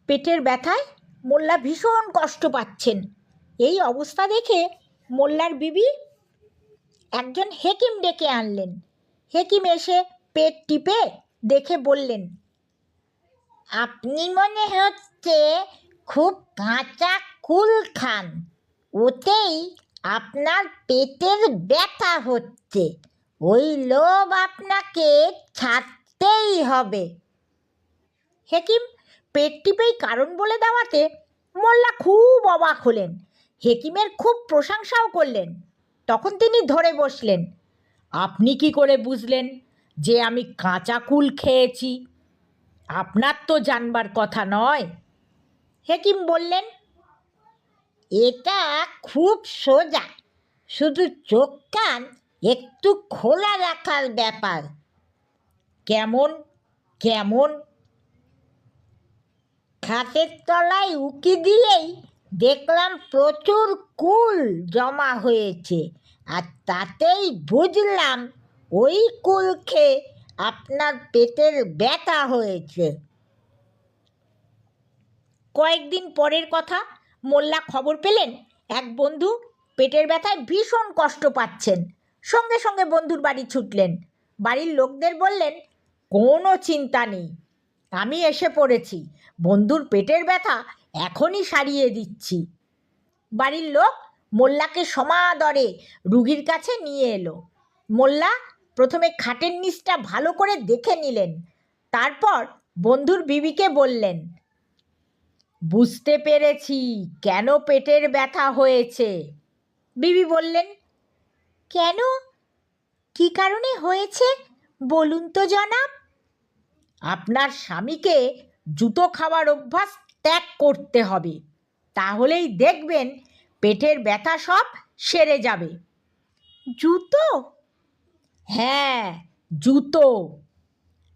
পেটের ব্যথায় মোল্লা ভীষণ কষ্ট পাচ্ছেন। এই অবস্থা দেখে মোল্লার বিবি একজন হেকিম ডেকে আনলেন। হেকিম এসে পেট টিপে দেখে বললেন, আপনি মনে হচ্ছে খুব কাঁচা কুল খান, ওতেই আপনার পেটের ব্যথা হচ্ছে। ওই লোভ আপনাকে ছাড়তেই হবে। হেকিম পেট টিপেই কারণ বলে দেওয়াতে মোল্লা খুব অবাক হলেন। হেকিমের খুব প্রশংসাও করলেন। তখন তিনি ধরে বসলেন, আপনি কি করে বুঝলেন যে আমি কাঁচা কুল খেয়েছি? আপনার তো জানবার কথা নয়। হেকিম বললেন, এটা খুব সোজা, শুধু চোখ কান একটু খোলা রাখার ব্যাপার। কেমন কেমন? খাটের তলায় উকি দিয়েই দেখলাম প্রচুর কুল জমা হয়েছে, আর তাতেই বুঝলাম ওই কুল খেয়ে আপনার পেটের ব্যথা হয়েছে। কয়েকদিন পরের কথা, মোল্লা খবর পেলেন এক বন্ধু পেটের ব্যথায় ভীষণ কষ্ট পাচ্ছেন। সঙ্গে সঙ্গে বন্ধুর বাড়ি ছুটলেন। বাড়ির লোকদের বললেন, কোনো চিন্তা নেই, আমি এসে পড়েছি, বন্ধুর পেটের ব্যথা এখনই সারিয়ে দিচ্ছি। বাড়ির লোক মোল্লাকে সমাদরে রুগীর কাছে নিয়ে এলো। মোল্লা প্রথমে খাটের নিচটা ভালো করে দেখে নিলেন। তারপর বন্ধুর বিবিকে বললেন, বুঝতে পেরেছি কেন পেটের ব্যথা হয়েছে। বিবি বললেন, কেন? কি কারণে হয়েছে বলুন তো জনাব। আপনার স্বামীকে জুতো খাওয়ার অভ্যাস ত্যাগ করতে হবে, তাহলেই দেখবেন পেটের ব্যথা সব সেরে যাবে। জুতো? হ্যাঁ, জুতো।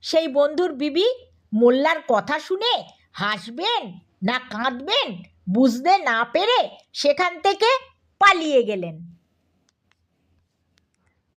সেই বন্ধুর বিবি মোল্লার কথা শুনে হাসবেন না কাঁদবেন বুঝতে না পেরে সেখান থেকে পালিয়ে গেলেন।